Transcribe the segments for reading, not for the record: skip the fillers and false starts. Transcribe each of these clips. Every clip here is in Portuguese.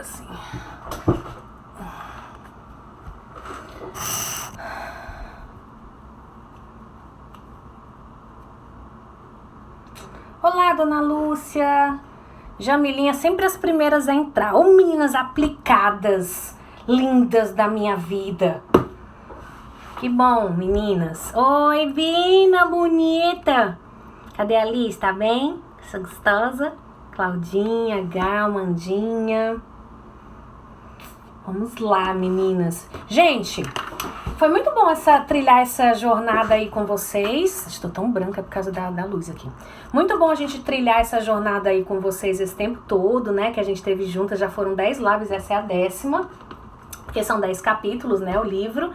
Agora sim. Olá, dona Lúcia. Jamilinha, sempre as primeiras a entrar. Ô, meninas aplicadas, lindas da minha vida. Que bom, meninas. Oi, Vina, bonita. Cadê a Liz? Tá bem? Essa gostosa. Claudinha, Gal, Mandinha. Vamos lá, meninas. Gente, foi muito bom trilhar essa jornada aí com vocês. Estou tão branca por causa da luz aqui. Muito bom a gente trilhar essa jornada aí com vocês esse tempo todo, né? Que a gente teve juntas, já foram 10 lives, essa é a 10ª. Porque são 10 capítulos, né, o livro.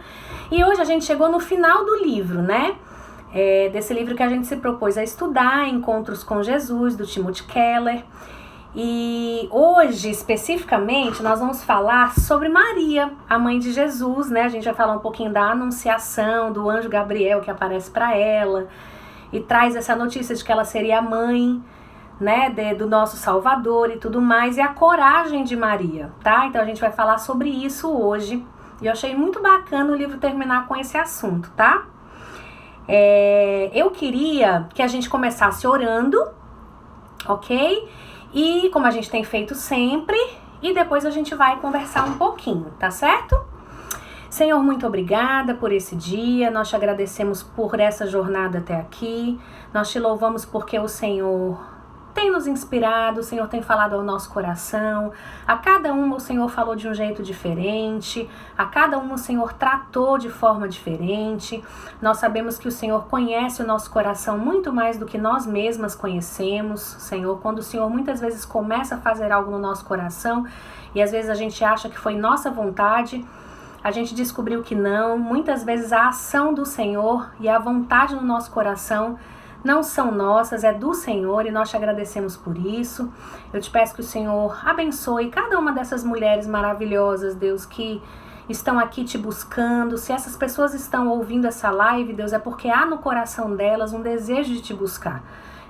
E hoje a gente chegou no final do livro, né? Desse livro que a gente se propôs a estudar, Encontros com Jesus, do Timothy Keller. E hoje, especificamente, nós vamos falar sobre Maria, a mãe de Jesus, né? A gente vai falar um pouquinho da anunciação, do anjo Gabriel que aparece para ela e traz essa notícia de que ela seria a mãe, né, do nosso Salvador e tudo mais, e a coragem de Maria, tá? Então a gente vai falar sobre isso hoje. E eu achei muito bacana o livro terminar com esse assunto, tá? Eu queria que a gente começasse orando, ok? E como a gente tem feito sempre, e depois a gente vai conversar um pouquinho, tá certo? Senhor, muito obrigada por esse dia, nós te agradecemos por essa jornada até aqui, nós te louvamos porque o Senhor tem nos inspirado, o Senhor tem falado ao nosso coração, a cada uma o Senhor falou de um jeito diferente, a cada uma o Senhor tratou de forma diferente. Nós sabemos que o Senhor conhece o nosso coração muito mais do que nós mesmas conhecemos, Senhor, quando o Senhor muitas vezes começa a fazer algo no nosso coração e às vezes a gente acha que foi nossa vontade, a gente descobriu que não. Muitas vezes a ação do Senhor e a vontade no nosso coração não são nossas, é do Senhor, e nós te agradecemos por isso. Eu te peço que o Senhor abençoe cada uma dessas mulheres maravilhosas, Deus, que estão aqui te buscando. Se essas pessoas estão ouvindo essa live, Deus, é porque há no coração delas um desejo de te buscar.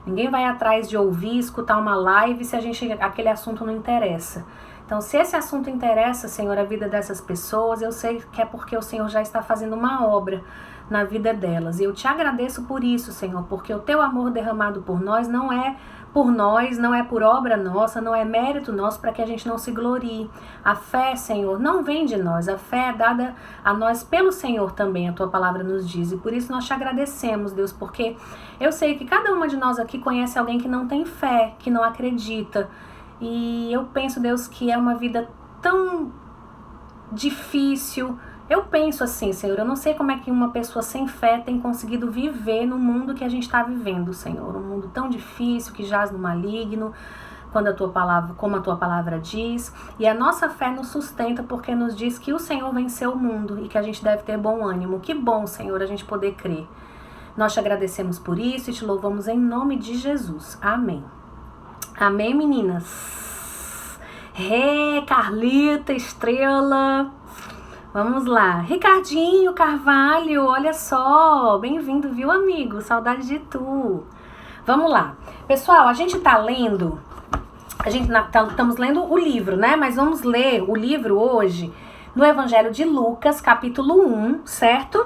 Ninguém vai atrás de ouvir, escutar uma live se aquele assunto não interessa. Então, se esse assunto interessa, Senhor, a vida dessas pessoas, eu sei que é porque o Senhor já está fazendo uma obra na vida delas. E eu te agradeço por isso, Senhor, porque o teu amor derramado por nós não é por nós, não é por obra nossa, não é mérito nosso para que a gente não se glorie. A fé, Senhor, não vem de nós, a fé é dada a nós pelo Senhor também, a tua palavra nos diz. E por isso nós te agradecemos, Deus, porque eu sei que cada uma de nós aqui conhece alguém que não tem fé, que não acredita. E eu penso, Deus, que é uma vida tão difícil. Eu penso assim, Senhor, eu não sei como é que uma pessoa sem fé tem conseguido viver no mundo que a gente está vivendo, Senhor. Um mundo tão difícil, que jaz no maligno, como a tua palavra diz. E a nossa fé nos sustenta porque nos diz que o Senhor venceu o mundo e que a gente deve ter bom ânimo. Que bom, Senhor, a gente poder crer. Nós te agradecemos por isso e te louvamos em nome de Jesus. Amém. Amém, meninas? Carlita, Estrela... Vamos lá, Ricardinho Carvalho, olha só, bem-vindo, viu, amigo? Saudade de tu. Vamos lá. Pessoal, a gente tá lendo, estamos lendo o livro, né? Mas vamos ler o livro hoje no Evangelho de Lucas, capítulo 1, certo?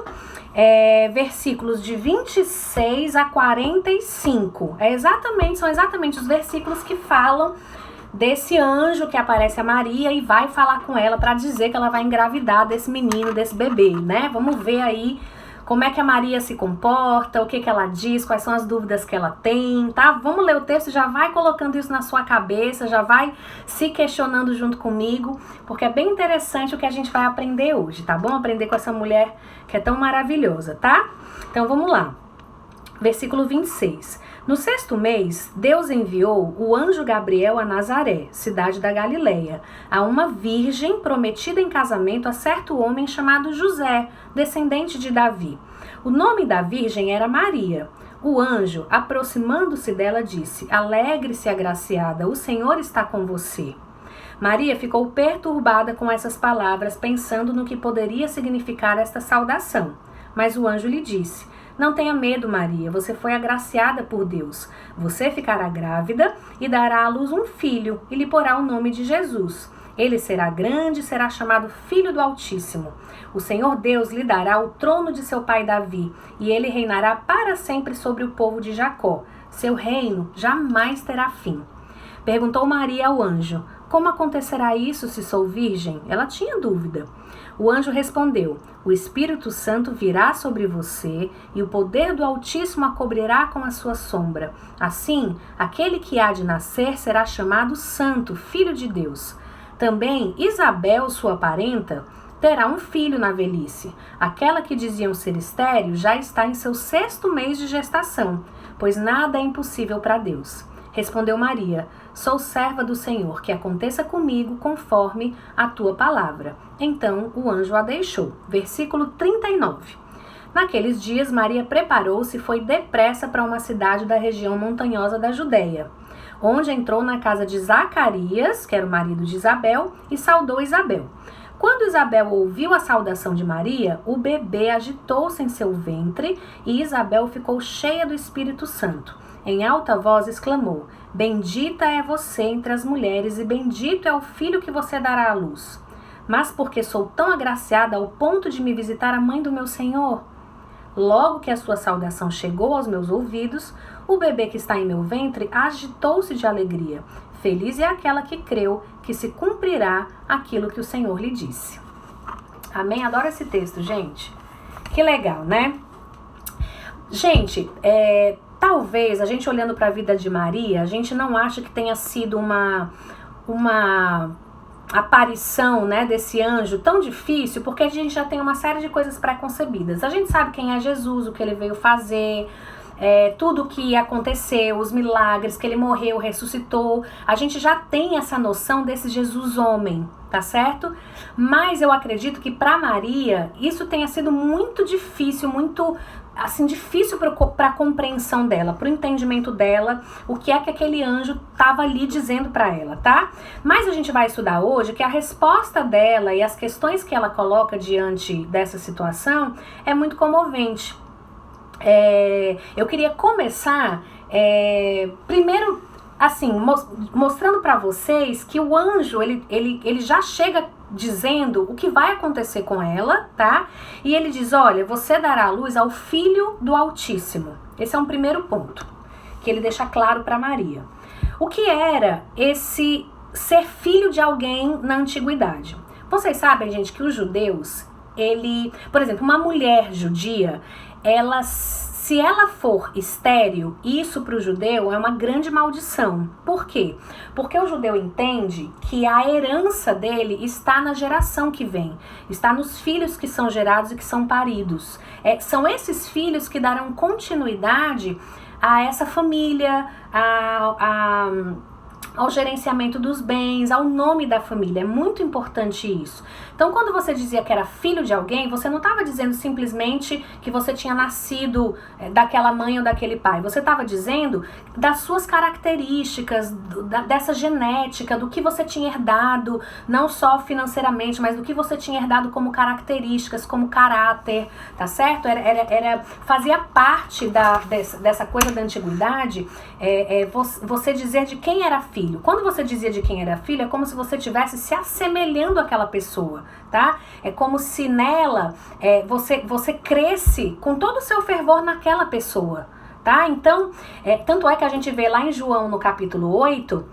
Versículos de 26 a 45. São exatamente os versículos que falam desse anjo que aparece a Maria e vai falar com ela para dizer que ela vai engravidar desse menino, desse bebê, né? Vamos ver aí como é que a Maria se comporta, o que ela diz, quais são as dúvidas que ela tem, tá? Vamos ler o texto, já vai colocando isso na sua cabeça, já vai se questionando junto comigo, porque é bem interessante o que a gente vai aprender hoje, tá bom? Aprender com essa mulher que é tão maravilhosa, tá? Então vamos lá. Versículo 26. No 6º mês, Deus enviou o anjo Gabriel a Nazaré, cidade da Galileia, a uma virgem prometida em casamento a certo homem chamado José, descendente de Davi. O nome da virgem era Maria. O anjo, aproximando-se dela, disse: Alegre-se, agraciada, o Senhor está com você. Maria ficou perturbada com essas palavras, pensando no que poderia significar esta saudação. Mas o anjo lhe disse: Não tenha medo, Maria, você foi agraciada por Deus. Você ficará grávida e dará à luz um filho e lhe porá o nome de Jesus. Ele será grande e será chamado Filho do Altíssimo. O Senhor Deus lhe dará o trono de seu pai Davi, e ele reinará para sempre sobre o povo de Jacó. Seu reino jamais terá fim. Perguntou Maria ao anjo: como acontecerá isso se sou virgem? Ela tinha dúvida. O anjo respondeu: o Espírito Santo virá sobre você e o poder do Altíssimo a cobrirá com a sua sombra. Assim, aquele que há de nascer será chamado Santo, Filho de Deus. Também Isabel, sua parenta, terá um filho na velhice. Aquela que diziam ser estéril já está em seu 6º mês de gestação, pois nada é impossível para Deus. Respondeu Maria: sou serva do Senhor, que aconteça comigo conforme a tua palavra. Então o anjo a deixou. Versículo 39. Naqueles dias Maria preparou-se e foi depressa para uma cidade da região montanhosa da Judéia, onde entrou na casa de Zacarias, que era o marido de Isabel, e saudou Isabel. Quando Isabel ouviu a saudação de Maria, o bebê agitou-se em seu ventre e Isabel ficou cheia do Espírito Santo. Em alta voz exclamou: bendita é você entre as mulheres e bendito é o filho que você dará à luz. Mas porque sou tão agraciada ao ponto de me visitar a mãe do meu Senhor? Logo que a sua saudação chegou aos meus ouvidos, o bebê que está em meu ventre agitou-se de alegria. Feliz é aquela que creu que se cumprirá aquilo que o Senhor lhe disse. Amém? Adoro esse texto, gente. Que legal, né? Gente, talvez a gente olhando para a vida de Maria, a gente não acha que tenha sido uma aparição, né, desse anjo tão difícil, porque a gente já tem uma série de coisas pré-concebidas. A gente sabe quem é Jesus, o que ele veio fazer, tudo o que aconteceu, os milagres, que ele morreu, ressuscitou. A gente já tem essa noção desse Jesus homem, tá certo? Mas eu acredito que para Maria isso tenha sido muito difícil, muito assim, difícil para a compreensão dela, para o entendimento dela, o que é que aquele anjo estava ali dizendo para ela, tá? Mas a gente vai estudar hoje que a resposta dela e as questões que ela coloca diante dessa situação é muito comovente. Eu queria começar primeiro assim, mostrando para vocês que o anjo, ele já chega dizendo o que vai acontecer com ela, tá? E ele diz: olha, você dará à luz ao Filho do Altíssimo. Esse é um primeiro ponto que ele deixa claro para Maria. O que era esse ser filho de alguém na antiguidade? Vocês sabem, gente, que os judeus, por exemplo, uma mulher judia, se ela for estéril, isso para o judeu é uma grande maldição. Por quê? Porque o judeu entende que a herança dele está na geração que vem, está nos filhos que são gerados e que são paridos. São esses filhos que darão continuidade a essa família, ao gerenciamento dos bens, ao nome da família. É muito importante isso. Então, quando você dizia que era filho de alguém, você não estava dizendo simplesmente que você tinha nascido daquela mãe ou daquele pai. Você estava dizendo das suas características, dessa genética, do que você tinha herdado, não só financeiramente, mas do que você tinha herdado como características, como caráter, tá certo? Fazia parte dessa coisa da antiguidade, você dizer de quem era filho. Quando você dizia de quem era filho, é como se você estivesse se assemelhando àquela pessoa, tá? É como se nela você cresce com todo o seu fervor naquela pessoa, tá? Então, tanto é que a gente vê lá em João, no capítulo 8,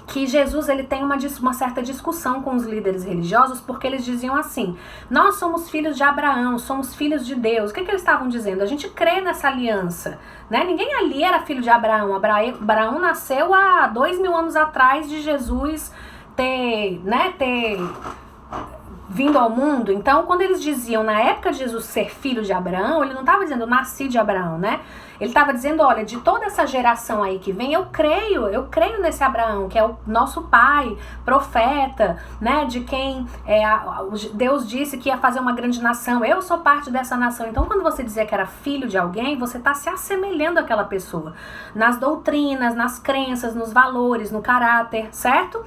que Jesus ele tem uma certa discussão com os líderes religiosos, porque eles diziam assim: nós somos filhos de Abraão, somos filhos de Deus. O que eles estavam dizendo? A gente crê nessa aliança, né? Ninguém ali era filho de Abraão. Abraão nasceu há 2000 anos atrás de Jesus ter vindo ao mundo. Então, quando eles diziam na época de Jesus ser filho de Abraão, ele não estava dizendo eu nasci de Abraão, né? Ele estava dizendo, olha, de toda essa geração aí que vem, eu creio nesse Abraão, que é o nosso pai, profeta, né? De quem Deus disse que ia fazer uma grande nação. Eu sou parte dessa nação. Então, quando você dizia que era filho de alguém, você está se assemelhando àquela pessoa. Nas doutrinas, nas crenças, nos valores, no caráter, certo?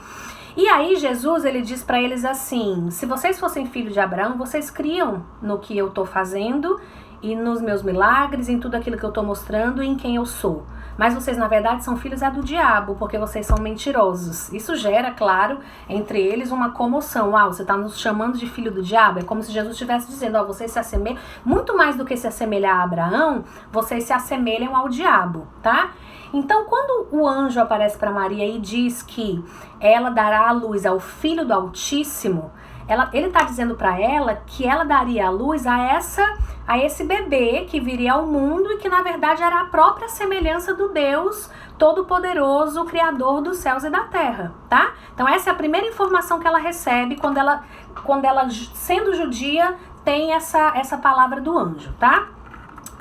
E aí Jesus, ele diz para eles assim: se vocês fossem filhos de Abraão, vocês criam no que eu estou fazendo e nos meus milagres, em tudo aquilo que eu estou mostrando e em quem eu sou, mas vocês na verdade são filhos do diabo, porque vocês são mentirosos. Isso gera, claro, entre eles uma comoção. Você está nos chamando de filho do diabo? É como se Jesus estivesse dizendo, vocês se assemelham, muito mais do que se assemelhar a Abraão, vocês se assemelham ao diabo, tá? Então, quando o anjo aparece para Maria e diz que ela dará à luz ao Filho do Altíssimo, ele está dizendo para ela que ela daria à luz a esse bebê que viria ao mundo e que, na verdade, era a própria semelhança do Deus Todo-Poderoso, Criador dos céus e da terra, tá? Então, essa é a primeira informação que ela recebe quando ela sendo judia, tem essa palavra do anjo, tá?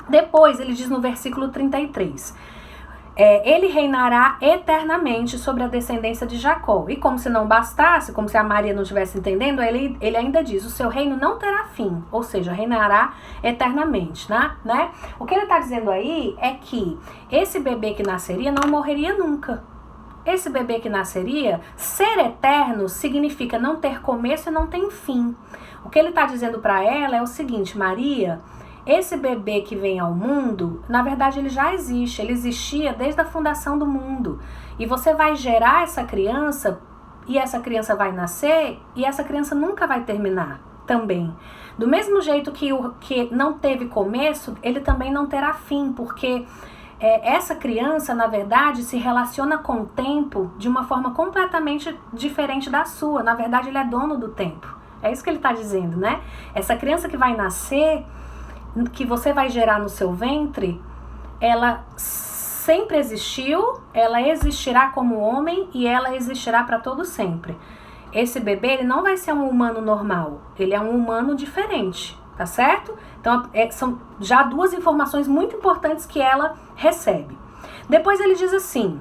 Depois, ele diz no versículo 33... ele reinará eternamente sobre a descendência de Jacó. E como se não bastasse, como se a Maria não estivesse entendendo, ele ainda diz, o seu reino não terá fim, ou seja, reinará eternamente, né? O que ele está dizendo aí é que esse bebê que nasceria não morreria nunca. Esse bebê que nasceria, ser eterno, significa não ter começo e não ter fim. O que ele está dizendo para ela é o seguinte, Maria... esse bebê que vem ao mundo, na verdade ele já existe, ele existia desde a fundação do mundo. E você vai gerar essa criança, e essa criança vai nascer, e essa criança nunca vai terminar também. Do mesmo jeito que o que não teve começo, ele também não terá fim, porque essa criança, na verdade, se relaciona com o tempo de uma forma completamente diferente da sua. Na verdade, ele é dono do tempo. É isso que ele está dizendo, né? Essa criança que vai nascer... que você vai gerar no seu ventre, ela sempre existiu, ela existirá como homem e ela existirá para todo sempre. Esse bebê, ele não vai ser um humano normal, ele é um humano diferente, tá certo? Então, são já duas informações muito importantes que ela recebe. Depois ele diz assim...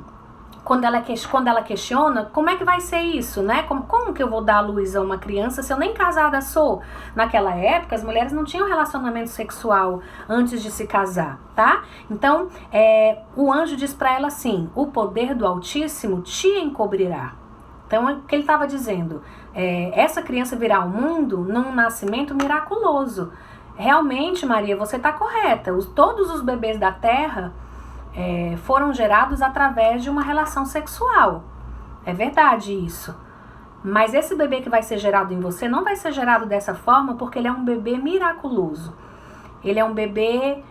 Quando ela questiona, como é que vai ser isso, né? Como que eu vou dar à luz a uma criança se eu nem casada sou? Naquela época, as mulheres não tinham relacionamento sexual antes de se casar, tá? Então, o anjo diz para ela assim, o poder do Altíssimo te encobrirá. Então, o que ele estava dizendo? Essa criança virá ao mundo num nascimento miraculoso. Realmente, Maria, você está correta. Todos os bebês da terra... foram gerados através de uma relação sexual. É verdade isso. Mas esse bebê que vai ser gerado em você não vai ser gerado dessa forma porque ele é um bebê miraculoso. Ele é um bebê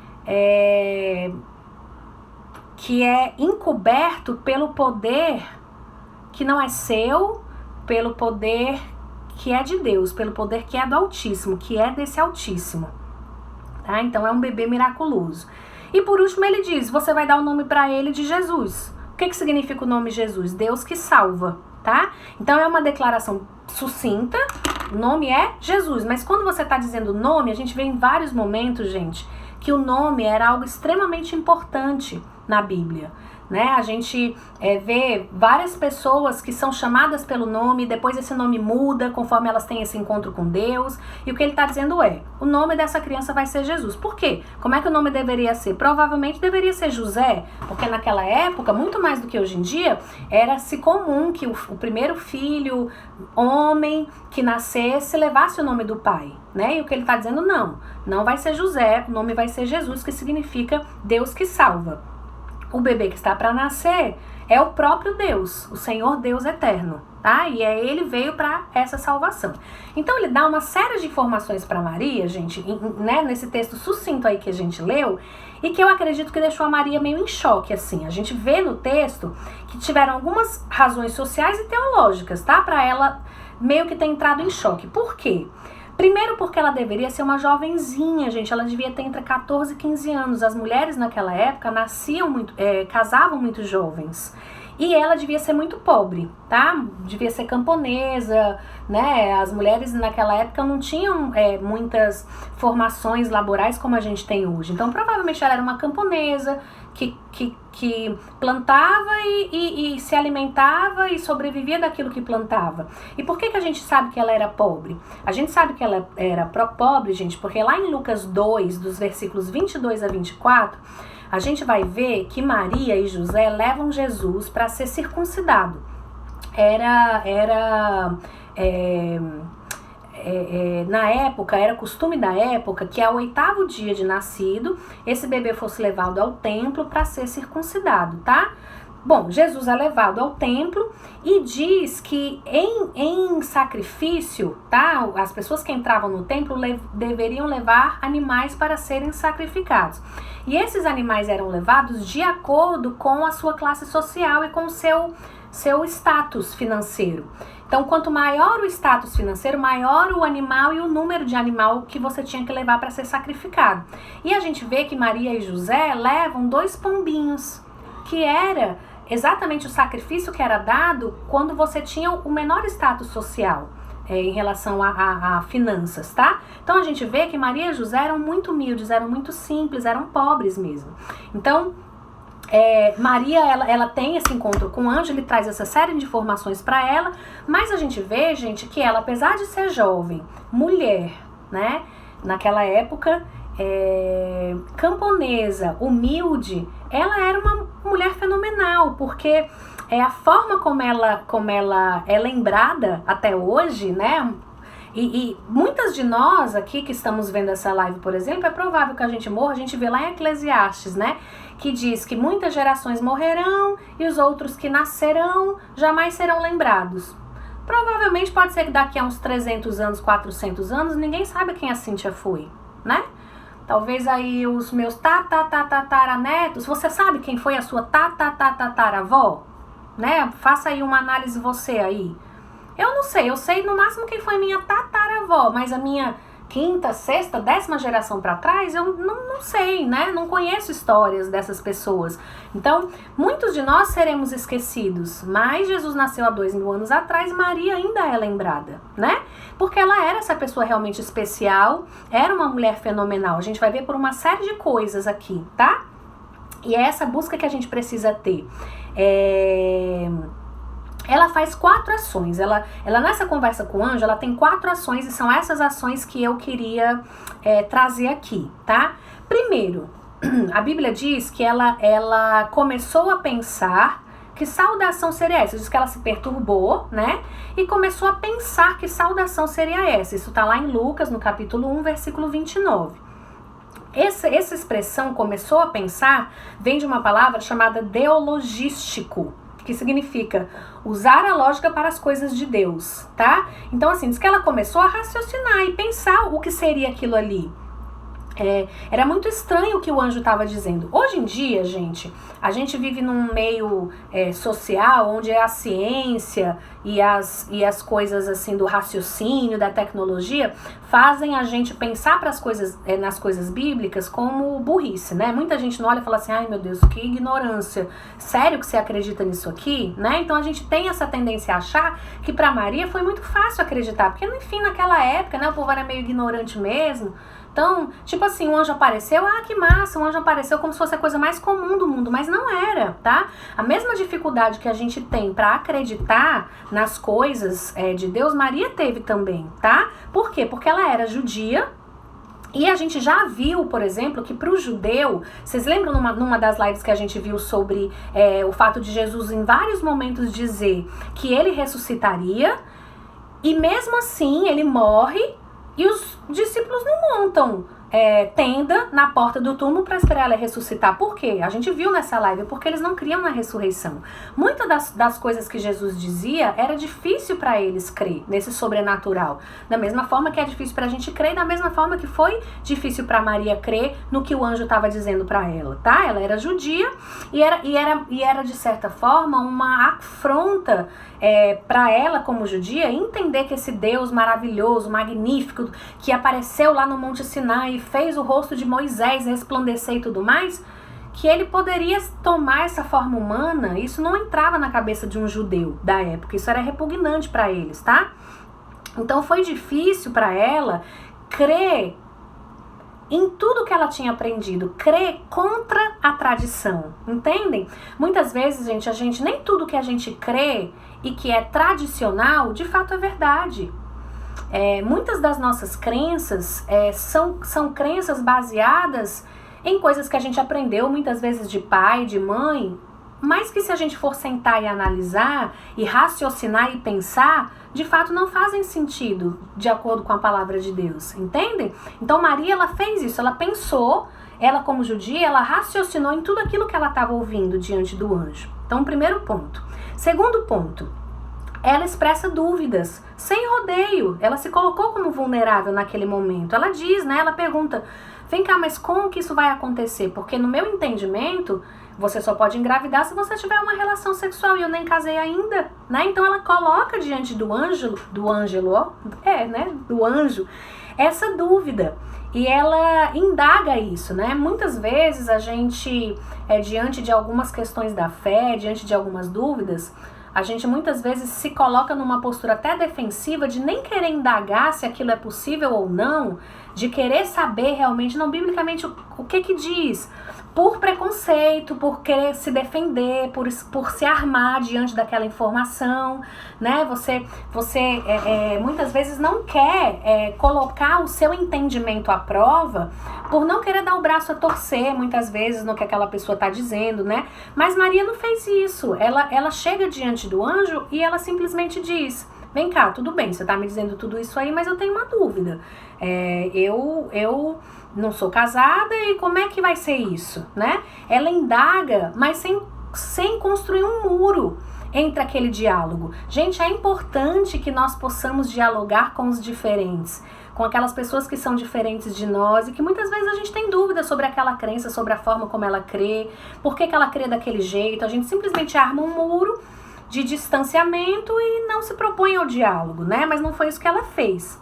que é encoberto pelo poder que não é seu, pelo poder que é de Deus, pelo poder que é do Altíssimo, que é desse Altíssimo. Tá? Então é um bebê miraculoso. E por último ele diz, você vai dar o nome para ele de Jesus. O que significa o nome Jesus? Deus que salva, tá? Então é uma declaração sucinta, o nome é Jesus. Mas quando você está dizendo nome, a gente vê em vários momentos, gente, que o nome era algo extremamente importante na Bíblia. Né? A gente vê várias pessoas que são chamadas pelo nome, depois esse nome muda conforme elas têm esse encontro com Deus, e o que ele está dizendo o nome dessa criança vai ser Jesus. Por quê? Como é que o nome deveria ser? Provavelmente deveria ser José, porque naquela época, muito mais do que hoje em dia, era-se comum que o primeiro filho, homem, que nascesse, levasse o nome do pai. Né? E o que ele está dizendo, não vai ser José, o nome vai ser Jesus, que significa Deus que salva. O bebê que está para nascer é o próprio Deus, o Senhor Deus eterno, tá? E ele veio para essa salvação. Então ele dá uma série de informações para Maria, gente, né, nesse texto sucinto aí que a gente leu, e que eu acredito que deixou a Maria meio em choque, assim. A gente vê no texto que tiveram algumas razões sociais e teológicas, tá? Para ela meio que ter entrado em choque. Por quê? Primeiro porque ela deveria ser uma jovenzinha, gente, ela devia ter entre 14 e 15 anos. As mulheres naquela época casavam muito jovens. E ela devia ser muito pobre, tá? Devia ser camponesa, né? As mulheres naquela época não tinham muitas formações laborais como a gente tem hoje. Então, provavelmente ela era uma camponesa que plantava e se alimentava e sobrevivia daquilo que plantava. E por que a gente sabe que ela era pobre? A gente sabe que ela era pobre, gente, porque lá em Lucas 2, dos versículos 22 a 24... a gente vai ver que Maria e José levam Jesus para ser na época, era costume da época que ao 8º dia de nascido, esse bebê fosse levado ao templo para ser circuncidado, tá? Bom, Jesus é levado ao templo e diz que em sacrifício, tá? As pessoas que entravam no templo deveriam levar animais para serem sacrificados. E esses animais eram levados de acordo com a sua classe social e com o seu status financeiro. Então, quanto maior o status financeiro, maior o animal e o número de animal que você tinha que levar para ser sacrificado. E a gente vê que Maria e José levam 2 pombinhos, que era exatamente o sacrifício que era dado quando você tinha o menor status social em relação a finanças, tá? Então a gente vê que Maria e José eram muito humildes, eram muito simples, eram pobres mesmo. Então Maria, ela tem esse encontro com o anjo, ele traz essa série de informações para ela, mas a gente vê, gente, que ela, apesar de ser jovem, mulher, né, naquela época, camponesa, humilde, ela era uma mulher fenomenal, porque a forma como ela é lembrada até hoje, né? E muitas de nós aqui que estamos vendo essa live, por exemplo, é provável que a gente morra. A gente vê lá em Eclesiastes, né? Que diz que muitas gerações morrerão e os outros que nascerão jamais serão lembrados. Provavelmente pode ser que daqui a uns 300 anos, 400 anos, ninguém sabe quem a Cíntia foi, né? Talvez aí os meus tataranetos, você sabe quem foi a sua tataravó? Né? Faça aí uma análise você aí. Eu não sei, eu sei no máximo quem foi minha tataravó, mas a minha 5ª, 6ª, 10ª geração para trás, eu não sei, né? Não conheço histórias dessas pessoas. Então, muitos de nós seremos esquecidos, mas Jesus nasceu há 2000 anos atrás, Maria ainda é lembrada, né? Porque ela era essa pessoa realmente especial, era uma mulher fenomenal. A gente vai ver por uma série de coisas aqui, tá? E é essa busca que a gente precisa ter. Ela faz 4 ações, ela nessa conversa com o anjo, ela tem 4 ações e são essas ações que eu queria trazer aqui, tá? Primeiro, a Bíblia diz que ela começou a pensar que saudação seria essa. Diz que ela se perturbou, né? E começou a pensar que saudação seria essa. Isso tá lá em Lucas, no capítulo 1, versículo 29. Essa expressão, começou a pensar, vem de uma palavra chamada deologístico, que significa usar a lógica para as coisas de Deus, tá? Então, assim, diz que ela começou a raciocinar e pensar o que seria aquilo ali. Era muito estranho o que o anjo estava dizendo. Hoje em dia, gente, a gente vive num meio social onde a ciência e as coisas assim do raciocínio, da tecnologia, fazem a gente pensar nas coisas bíblicas como burrice, né? Muita gente não olha e fala assim, ai meu Deus, que ignorância. Sério que você acredita nisso aqui? Né? Então a gente tem essa tendência a achar que para Maria foi muito fácil acreditar, porque enfim, naquela época, né, o povo era meio ignorante mesmo. Então, tipo assim, um anjo apareceu, que massa, um anjo apareceu como se fosse a coisa mais comum do mundo, mas não era, tá? A mesma dificuldade que a gente tem para acreditar nas coisas de Deus, Maria teve também, tá? Por quê? Porque ela era judia. E a gente já viu, por exemplo, que para o judeu, vocês lembram numa das lives que a gente viu sobre o fato de Jesus em vários momentos dizer que ele ressuscitaria, e mesmo assim ele morre, e os discípulos não montam tenda na porta do túmulo para esperar ela ressuscitar. Por quê? A gente viu nessa live, porque eles não criam na ressurreição. Muitas das coisas que Jesus dizia, era difícil para eles crer nesse sobrenatural. Da mesma forma que é difícil para a gente crer, da mesma forma que foi difícil para Maria crer no que o anjo estava dizendo para ela, tá? Ela era judia e era de certa forma uma afronta para ela como judia entender que esse Deus maravilhoso, magnífico, que apareceu lá no Monte Sinai e fez o rosto de Moisés resplandecer e tudo mais, que ele poderia tomar essa forma humana. Isso não entrava na cabeça de um judeu da época, isso era repugnante para eles, tá? Então foi difícil para ela crer em tudo que ela tinha aprendido, crer contra a tradição, entendem? Muitas vezes, gente, nem tudo que a gente crê e que é tradicional, de fato é verdade. Muitas das nossas crenças são crenças baseadas em coisas que a gente aprendeu, muitas vezes de pai, de mãe, mas que se a gente for sentar e analisar, e raciocinar e pensar, de fato não fazem sentido de acordo com a palavra de Deus, entendem? Então Maria, ela fez isso, ela pensou, ela como judia, ela raciocinou em tudo aquilo que ela estava ouvindo diante do anjo. Então, primeiro ponto. Segundo ponto, ela expressa dúvidas, sem rodeio, ela se colocou como vulnerável naquele momento. Ela diz, né, ela pergunta, vem cá, mas como que isso vai acontecer? Porque no meu entendimento, você só pode engravidar se você tiver uma relação sexual e eu nem casei ainda, né? Então ela coloca diante do anjo, essa dúvida. E ela indaga isso, né? Muitas vezes a gente, diante de algumas questões da fé, diante de algumas dúvidas, a gente muitas vezes se coloca numa postura até defensiva de nem querer indagar se aquilo é possível ou não, de querer saber realmente, não, biblicamente, o que diz? Por preconceito, por querer se defender, por se armar diante daquela informação, né? Você muitas vezes não quer colocar o seu entendimento à prova, por não querer dar o braço a torcer, muitas vezes, no que aquela pessoa está dizendo, né? Mas Maria não fez isso. Ela chega diante do anjo e ela simplesmente diz, vem cá, tudo bem, você está me dizendo tudo isso aí, mas eu tenho uma dúvida. Eu não sou casada e como é que vai ser isso, né? Ela indaga, mas sem construir um muro entre aquele diálogo. Gente, é importante que nós possamos dialogar com os diferentes, com aquelas pessoas que são diferentes de nós e que muitas vezes a gente tem dúvidas sobre aquela crença, sobre a forma como ela crê, por que ela crê daquele jeito. A gente simplesmente arma um muro de distanciamento e não se propõe ao diálogo, né? Mas não foi isso que ela fez.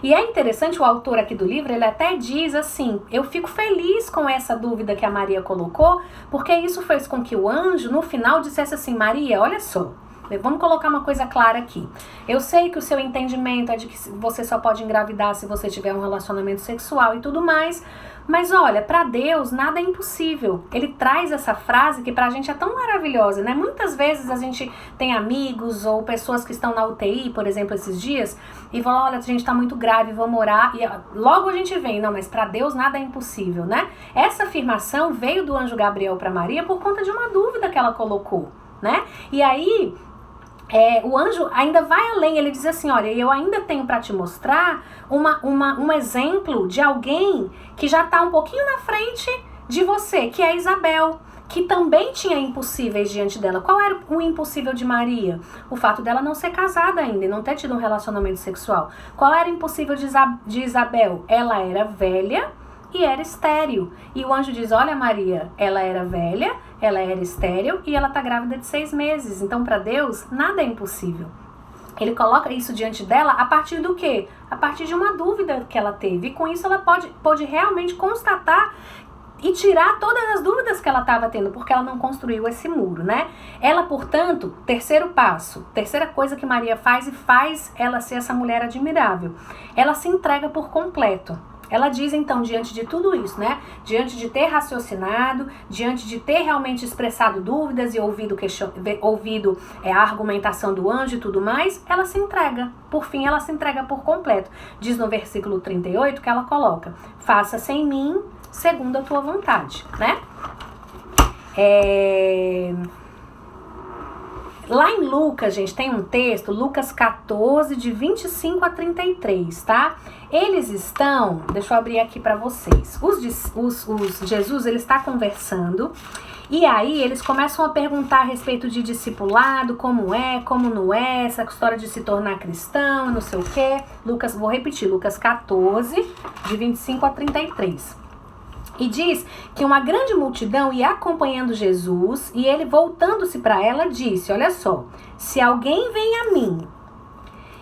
E é interessante, o autor aqui do livro, ele até diz assim, eu fico feliz com essa dúvida que a Maria colocou, porque isso fez com que o anjo, no final, dissesse assim, Maria, olha só, vamos colocar uma coisa clara aqui. Eu sei que o seu entendimento é de que você só pode engravidar se você tiver um relacionamento sexual e tudo mais, mas olha, para Deus nada é impossível. Ele traz essa frase que pra gente é tão maravilhosa, né? Muitas vezes a gente tem amigos ou pessoas que estão na UTI, por exemplo, esses dias, e falam, olha, a gente tá muito grave, vamos orar, e logo a gente vem, não, mas pra Deus nada é impossível, né? Essa afirmação veio do anjo Gabriel para Maria por conta de uma dúvida que ela colocou, né? E aí o anjo ainda vai além, ele diz assim, olha, eu ainda tenho para te mostrar um exemplo de alguém que já está um pouquinho na frente de você, que é Isabel, que também tinha impossíveis diante dela. Qual era o impossível de Maria? O fato dela não ser casada ainda e não ter tido um relacionamento sexual. Qual era o impossível de Isabel? Ela era velha e era estéril. E o anjo diz, olha Maria, ela era velha, ela era estéril e ela está grávida de 6 meses. Então, para Deus, nada é impossível. Ele coloca isso diante dela a partir do quê? A partir de uma dúvida que ela teve. E com isso ela pode realmente constatar e tirar todas as dúvidas que ela estava tendo, porque ela não construiu esse muro, né? Ela, portanto, terceiro passo, terceira coisa que Maria faz e faz ela ser essa mulher admirável, ela se entrega por completo. Ela diz então, diante de tudo isso, né? Diante de ter raciocinado, diante de ter realmente expressado dúvidas e ouvido a argumentação do anjo e tudo mais, ela se entrega. Por fim, ela se entrega por completo. Diz no versículo 38 que ela coloca, faça-se em mim segundo a tua vontade, né? Lá em Lucas, gente, tem um texto, Lucas 14, de 25 a 33, tá? Eles estão, deixa eu abrir aqui para vocês, Jesus, ele está conversando, e aí eles começam a perguntar a respeito de discipulado, como é, como não é, essa história de se tornar cristão, não sei o quê. Vou repetir, Lucas 14, de 25 a 33. E diz que uma grande multidão ia acompanhando Jesus e ele, voltando-se para ela, disse, olha só, se alguém vem a mim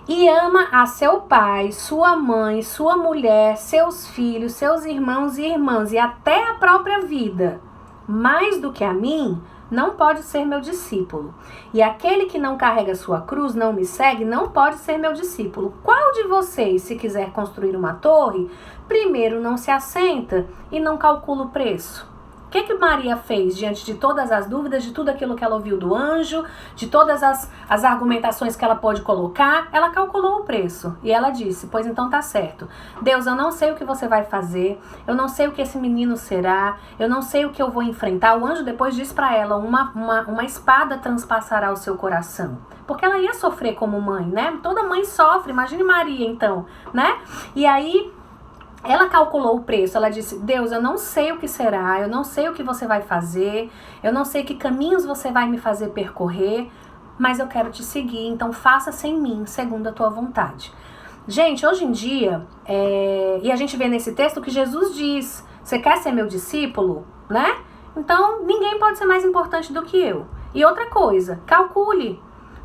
e ama a seu pai, sua mãe, sua mulher, seus filhos, seus irmãos e irmãs e até a própria vida, mais do que a mim, não pode ser meu discípulo. E aquele que não carrega sua cruz, não me segue, não pode ser meu discípulo. Qual de vocês, se quiser construir uma torre, primeiro não se assenta e não calcula o preço? O que Maria fez diante de todas as dúvidas, de tudo aquilo que ela ouviu do anjo, de todas as argumentações que ela pode colocar? Ela calculou o preço e ela disse, pois então tá certo. Deus, eu não sei o que você vai fazer, eu não sei o que esse menino será, eu não sei o que eu vou enfrentar. O anjo depois diz para ela, uma espada transpassará o seu coração. Porque ela ia sofrer como mãe, né? Toda mãe sofre, imagine Maria então, né? E aí ela calculou o preço, ela disse, Deus, eu não sei o que será, eu não sei o que você vai fazer, eu não sei que caminhos você vai me fazer percorrer, mas eu quero te seguir, então faça-se em mim, segundo a tua vontade. Gente, hoje em dia, e a gente vê nesse texto que Jesus diz, você quer ser meu discípulo, né? Então, ninguém pode ser mais importante do que eu. E outra coisa, calcule.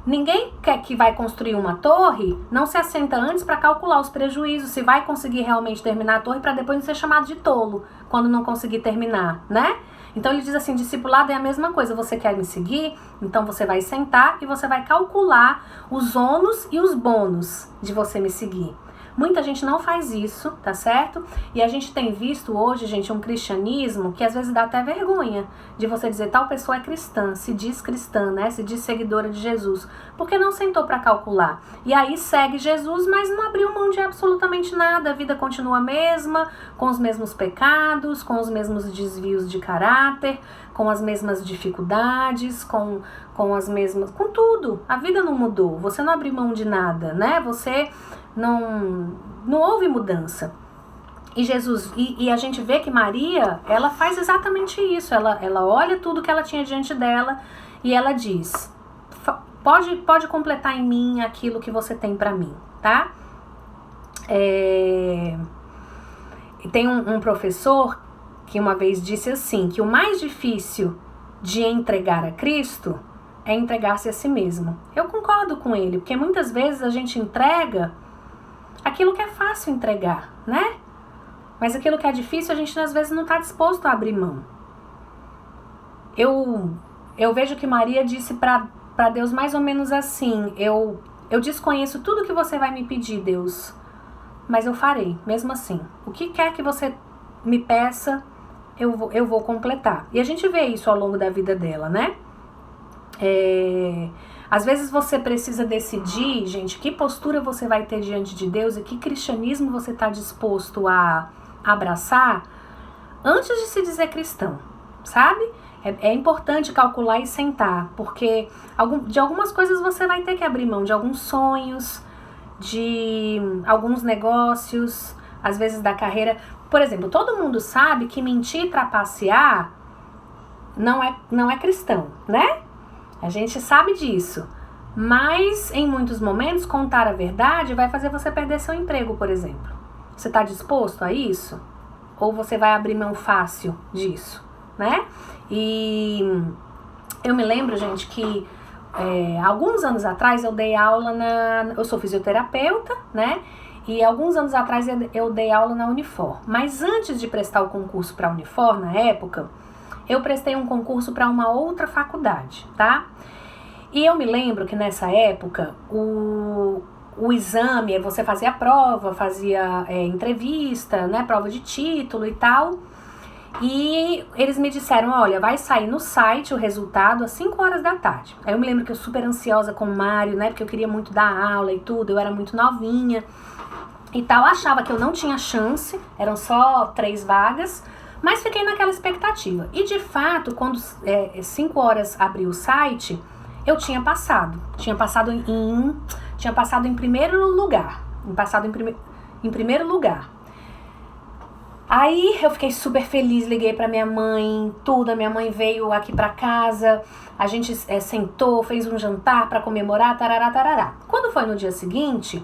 Ninguém que vai construir uma torre não se assenta antes para calcular os prejuízos, se vai conseguir realmente terminar a torre, para depois não ser chamado de tolo quando não conseguir terminar, né? Então ele diz assim, discipulado é a mesma coisa, você quer me seguir? Então você vai sentar e você vai calcular os ônus e os bônus de você me seguir. Muita gente não faz isso, tá certo? E a gente tem visto hoje, gente, um cristianismo que às vezes dá até vergonha de você dizer tal pessoa é cristã, se diz cristã, né? Se diz seguidora de Jesus, porque não sentou para calcular. E aí segue Jesus, mas não abriu mão de absolutamente nada. A vida continua a mesma, com os mesmos pecados, com os mesmos desvios de caráter, com as mesmas dificuldades, com tudo. A vida não mudou. Você não abriu mão de nada, né? Você não houve mudança. E Jesus, e a gente vê que Maria, ela faz exatamente isso. Ela olha tudo que ela tinha diante dela e ela diz, pode completar em mim aquilo que você tem para mim, tá? E tem um professor que uma vez disse assim, que o mais difícil de entregar a Cristo é entregar-se a si mesmo. Eu concordo com ele, porque muitas vezes a gente entrega aquilo que é fácil entregar, né? Mas aquilo que é difícil, a gente às vezes não está disposto a abrir mão. Eu vejo que Maria disse para Deus mais ou menos assim, eu desconheço tudo que você vai me pedir, Deus, mas eu farei, mesmo assim. O que quer que você me peça, eu vou completar. E a gente vê isso ao longo da vida dela, né? Às vezes você precisa decidir, gente, que postura você vai ter diante de Deus e que cristianismo você está disposto a abraçar antes de se dizer cristão, sabe? É importante calcular e sentar, porque de algumas coisas você vai ter que abrir mão, de alguns sonhos, de alguns negócios, às vezes da carreira. Por exemplo, todo mundo sabe que mentir e trapacear não é cristão, né? A gente sabe disso, mas em muitos momentos contar a verdade vai fazer você perder seu emprego, por exemplo. Você está disposto a isso? Ou você vai abrir mão fácil disso, né? E eu me lembro, gente, que alguns anos atrás eu dei aula eu sou fisioterapeuta, né? E alguns anos atrás eu dei aula na Unifor. Mas antes de prestar o concurso para a Unifor, na época, eu prestei um concurso para uma outra faculdade, tá? E eu me lembro que nessa época, o exame, você fazia prova, fazia entrevista, né, prova de título e tal. E eles me disseram, olha, vai sair no site o resultado às 5 horas da tarde. Aí eu me lembro que eu super ansiosa com o Mário, né, porque eu queria muito dar aula e tudo, eu era muito novinha e tal. Achava que eu não tinha chance, eram só 3 vagas. Mas fiquei naquela expectativa. E de fato, quando 5 horas abriu o site, eu tinha passado. Tinha passado em primeiro lugar. Em primeiro lugar. Aí eu fiquei super feliz, liguei pra minha mãe, tudo. A minha mãe veio aqui pra casa, a gente sentou, fez um jantar pra comemorar, tarará, tarará. Quando foi no dia seguinte,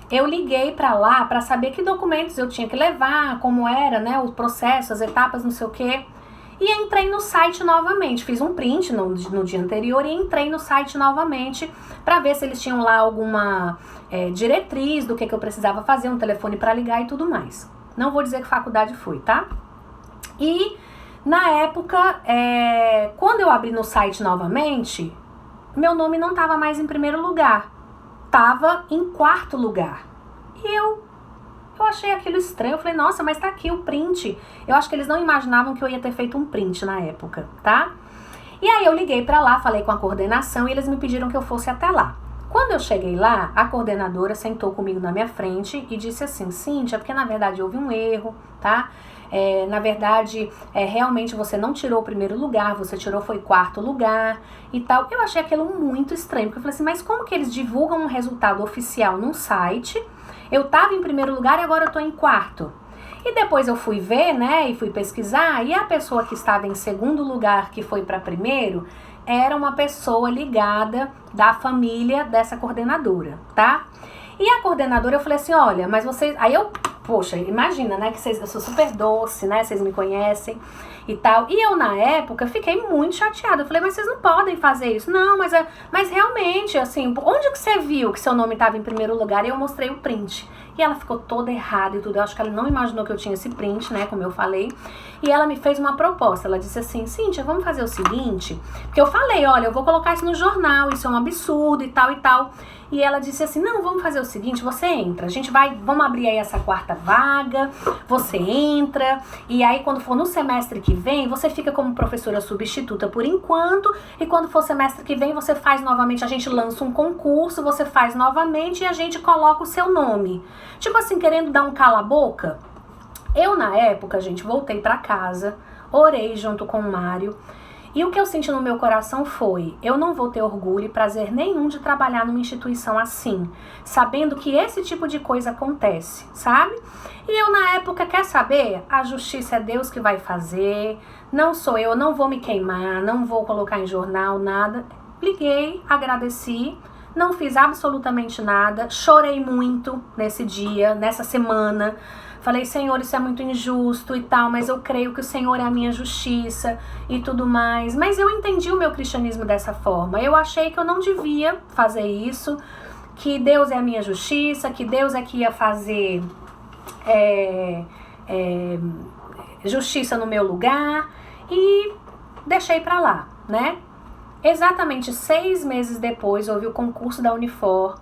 eu liguei pra lá pra saber que documentos eu tinha que levar, como era, né, o processo, as etapas, não sei o quê. E entrei no site novamente, fiz um print no dia anterior e entrei no site novamente pra ver se eles tinham lá alguma diretriz do que eu precisava fazer, um telefone pra ligar e tudo mais. Não vou dizer que faculdade foi, tá? E na época, quando eu abri no site novamente, meu nome não tava mais em primeiro lugar. Tava em 4º lugar. E eu Eu achei aquilo estranho, eu falei, nossa, mas tá aqui o print. Eu acho que eles não imaginavam que eu ia ter feito um print na época, tá? E aí eu liguei pra lá, falei com a coordenação e eles me pediram que eu fosse até lá. Quando eu cheguei lá, a coordenadora sentou comigo na minha frente e disse assim, Cíntia, porque na verdade houve um erro, tá? Na verdade, realmente você não tirou o primeiro lugar, você tirou foi quarto lugar e tal. Eu achei aquilo muito estranho, porque eu falei assim, mas como que eles divulgam um resultado oficial num site? Eu tava em primeiro lugar e agora eu tô em quarto. E depois eu fui ver, né, e fui pesquisar, e a pessoa que estava em segundo lugar, que foi para primeiro, era uma pessoa ligada da família dessa coordenadora, tá? E a coordenadora, eu falei assim, olha, mas vocês... Aí eu, poxa, imagina, né, que eu sou super doce, né, vocês me conhecem e tal. E eu, na época, fiquei muito chateada. Eu falei, mas vocês não podem fazer isso. Não, mas realmente, assim, onde que você viu que seu nome estava em primeiro lugar? E eu mostrei o print. E ela ficou toda errada e tudo. Eu acho que ela não imaginou que eu tinha esse print, né, como eu falei. E ela me fez uma proposta. Ela disse assim, Cíntia, vamos fazer o seguinte. Porque eu falei, olha, eu vou colocar isso no jornal, isso é um absurdo e tal e tal. E ela disse assim, não, vamos fazer o seguinte, você entra, vamos abrir aí essa quarta vaga, você entra, e aí quando for no semestre que vem, você fica como professora substituta por enquanto, e quando for semestre que vem, você faz novamente, a gente lança um concurso, você faz novamente e a gente coloca o seu nome. Tipo assim, querendo dar um cala-boca. Eu, na época, gente, voltei pra casa, orei junto com o Mário, e o que eu senti no meu coração foi, eu não vou ter orgulho e prazer nenhum de trabalhar numa instituição assim, sabendo que esse tipo de coisa acontece, sabe? E eu na época, quer saber? A justiça é Deus que vai fazer, não sou eu, não vou me queimar, não vou colocar em jornal, nada. Liguei, agradeci, não fiz absolutamente nada, chorei muito nesse dia, nessa semana. Falei, Senhor, isso é muito injusto e tal, mas eu creio que o Senhor é a minha justiça e tudo mais. Mas eu entendi o meu cristianismo dessa forma. Eu achei que eu não devia fazer isso, que Deus é a minha justiça, que Deus é que ia fazer justiça no meu lugar e deixei pra lá, né? Exatamente 6 meses depois, houve o concurso da Unifor.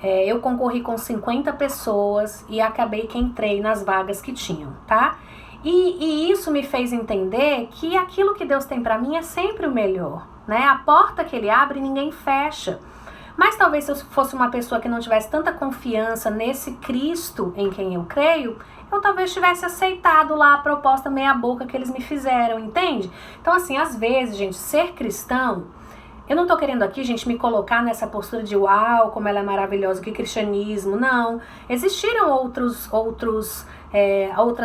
Eu concorri com 50 pessoas e acabei que entrei nas vagas que tinham, tá? E isso me fez entender que aquilo que Deus tem pra mim é sempre o melhor, né? A porta que Ele abre, ninguém fecha. Mas talvez se eu fosse uma pessoa que não tivesse tanta confiança nesse Cristo em quem eu creio, eu talvez tivesse aceitado lá a proposta meia boca que eles me fizeram, entende? Então assim, às vezes, gente, ser cristão, eu não tô querendo aqui, gente, me colocar nessa postura de uau, como ela é maravilhosa, que cristianismo, não. Existiram outras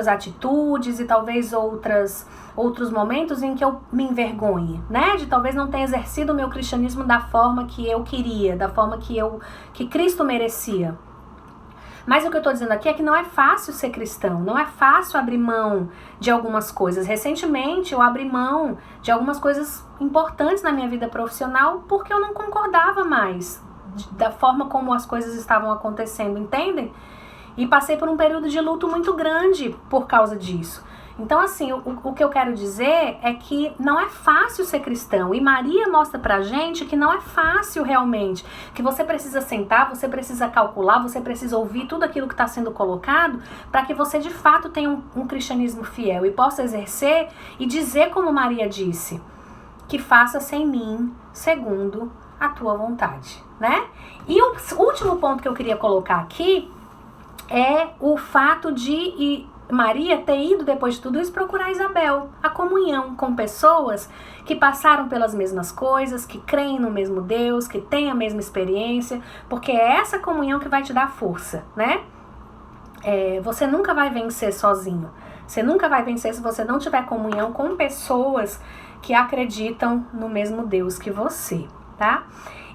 atitudes e talvez outros momentos em que eu me envergonhe, né? De talvez não ter exercido o meu cristianismo da forma que eu queria, da forma que Cristo merecia. Mas o que eu tô dizendo aqui é que não é fácil ser cristão, não é fácil abrir mão de algumas coisas. Recentemente eu abri mão de algumas coisas importantes na minha vida profissional porque eu não concordava mais da forma como as coisas estavam acontecendo, entendem? E passei por um período de luto muito grande por causa disso. Então, assim, o que eu quero dizer é que não é fácil ser cristão. E Maria mostra pra gente que não é fácil realmente. Que você precisa sentar, você precisa calcular, você precisa ouvir tudo aquilo que está sendo colocado para que você de fato tenha um cristianismo fiel e possa exercer e dizer como Maria disse, que faça-se em mim segundo a tua vontade, né? E o último ponto que eu queria colocar aqui é o fato de Maria ter ido, depois de tudo isso, procurar Isabel, a comunhão com pessoas que passaram pelas mesmas coisas, que creem no mesmo Deus, que têm a mesma experiência, porque é essa comunhão que vai te dar força, né? Você nunca vai vencer sozinho, você nunca vai vencer se você não tiver comunhão com pessoas que acreditam no mesmo Deus que você, tá?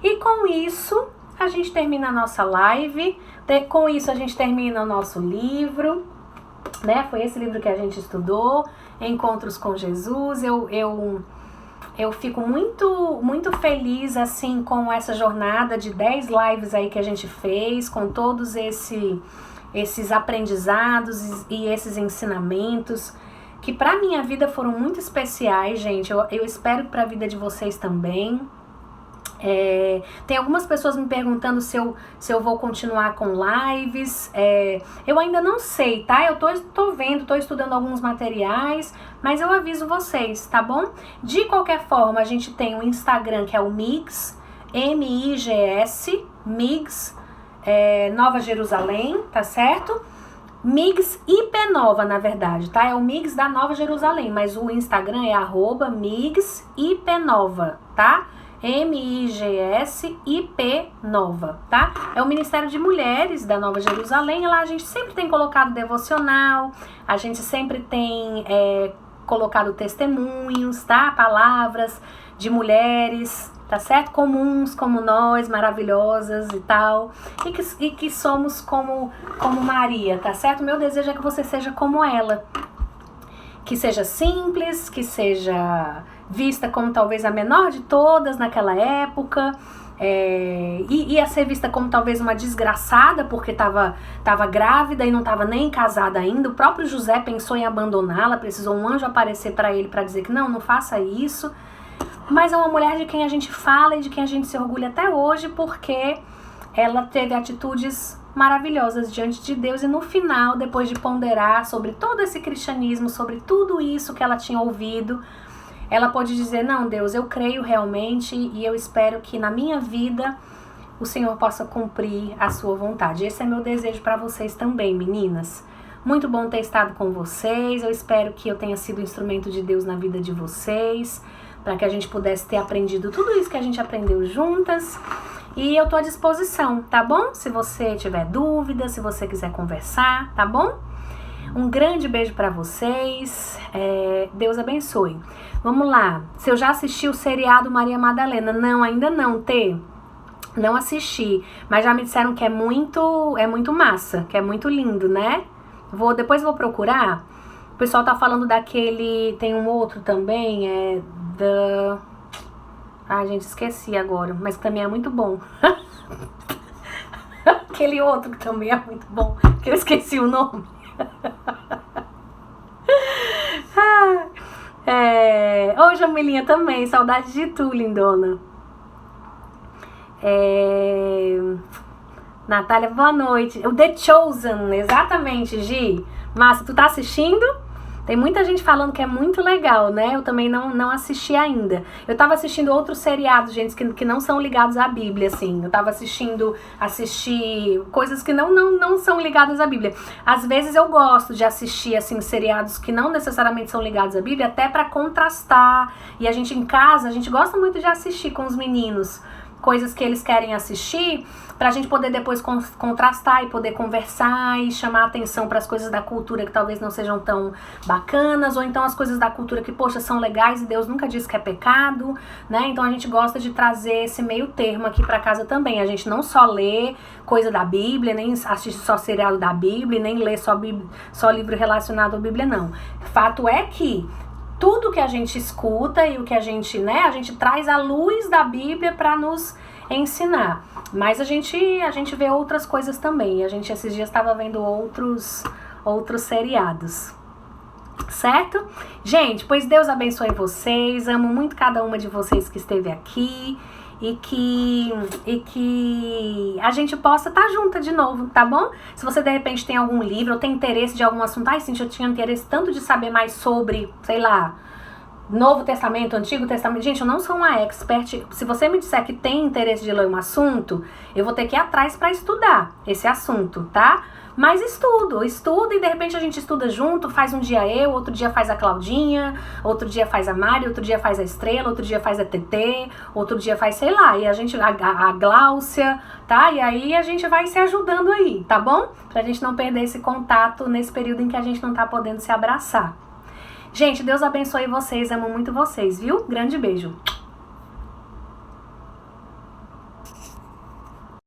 E com isso, a gente termina a nossa live, com isso a gente termina o nosso livro, né? Foi esse livro que a gente estudou, Encontros com Jesus. Eu fico muito feliz assim com essa jornada de 10 lives aí que a gente fez, com todos esses aprendizados e esses ensinamentos que pra minha vida foram muito especiais, gente. Eu espero que pra vida de vocês também. Tem algumas pessoas me perguntando se eu vou continuar com lives. Eu ainda não sei, tá? Eu tô vendo, tô estudando alguns materiais, mas eu aviso vocês, tá bom? De qualquer forma, a gente tem o Instagram, que é o Migs, M-I-G-S, Migs, Nova Jerusalém, tá certo? Migs IPNova, na verdade, tá? É o Migs da Nova Jerusalém, mas o Instagram é @Migs IPNova, tá? M-I-G-S-I-P Nova, tá? É o Ministério de Mulheres da Nova Jerusalém. Lá a gente sempre tem colocado devocional, a gente sempre tem colocado testemunhos, tá? Palavras de mulheres, tá certo? Comuns como nós, maravilhosas e tal. E que somos como Maria, tá certo? Meu desejo é que você seja como ela. Que seja simples, que seja vista como talvez a menor de todas naquela época, ia ser vista como talvez uma desgraçada, porque estava grávida e não estava nem casada ainda. O próprio José pensou em abandoná-la, precisou um anjo aparecer para ele para dizer que não faça isso. Mas é uma mulher de quem a gente fala e de quem a gente se orgulha até hoje, porque ela teve atitudes maravilhosas diante de Deus, e no final, depois de ponderar sobre todo esse cristianismo, sobre tudo isso que ela tinha ouvido, ela pôde dizer: não, Deus, eu creio realmente e eu espero que na minha vida o Senhor possa cumprir a sua vontade. Esse é meu desejo para vocês também, meninas. Muito bom ter estado com vocês. Eu espero que eu tenha sido instrumento de Deus na vida de vocês, para que a gente pudesse ter aprendido tudo isso que a gente aprendeu juntas. E eu tô à disposição, tá bom? Se você tiver dúvida, se você quiser conversar, tá bom? Um grande beijo pra vocês. Deus abençoe. Vamos lá. Se eu já assisti o seriado Maria Madalena. Não, ainda não, Tê. Não assisti. Mas já me disseram que é muito massa, que é muito lindo, né? Depois vou procurar. O pessoal tá falando daquele... Tem um outro também, Ai, gente, esqueci agora, mas também é muito bom. Aquele outro que também é muito bom, que eu esqueci o nome. Ô, Jamilinha também, saudade de tu, lindona. Natália, boa noite. O The Chosen, exatamente, Gi. Massa, tu tá assistindo? Tem muita gente falando que é muito legal, né? Eu também não assisti ainda. Eu tava assistindo outros seriados, gente, que não são ligados à Bíblia, assim. Eu tava assistindo coisas que não são ligadas à Bíblia. Às vezes eu gosto de assistir, assim, seriados que não necessariamente são ligados à Bíblia, até pra contrastar. E a gente em casa, a gente gosta muito de assistir com os meninos coisas que eles querem assistir, pra gente poder depois contrastar e poder conversar e chamar atenção para as coisas da cultura que talvez não sejam tão bacanas, ou então as coisas da cultura que, poxa, são legais e Deus nunca disse que é pecado, né? Então a gente gosta de trazer esse meio termo aqui pra casa também. A gente não só lê coisa da Bíblia, nem assiste só seriado da Bíblia, nem lê só livro relacionado à Bíblia, não. Fato é que tudo que a gente escuta e o que a gente traz à luz da Bíblia para nos ensinar. Mas a gente vê outras coisas também. A gente esses dias estava vendo outros seriados. Certo? Gente, pois Deus abençoe vocês. Amo muito cada uma de vocês que esteve aqui. E que a gente possa estar junta de novo, tá bom? Se você de repente tem algum livro ou tem interesse de algum assunto, sim, eu tinha interesse tanto de saber mais sobre, sei lá, Novo Testamento, Antigo Testamento. Gente, eu não sou uma expert. Se você me disser que tem interesse de ler um assunto, eu vou ter que ir atrás para estudar esse assunto, tá? Mas estuda e de repente a gente estuda junto, faz um dia eu, outro dia faz a Claudinha, outro dia faz a Mari, outro dia faz a Estrela, outro dia faz a TT, outro dia faz, sei lá, e a Gláucia, tá? E aí a gente vai se ajudando aí, tá bom? Pra gente não perder esse contato nesse período em que a gente não tá podendo se abraçar. Gente, Deus abençoe vocês, amo muito vocês, viu? Grande beijo.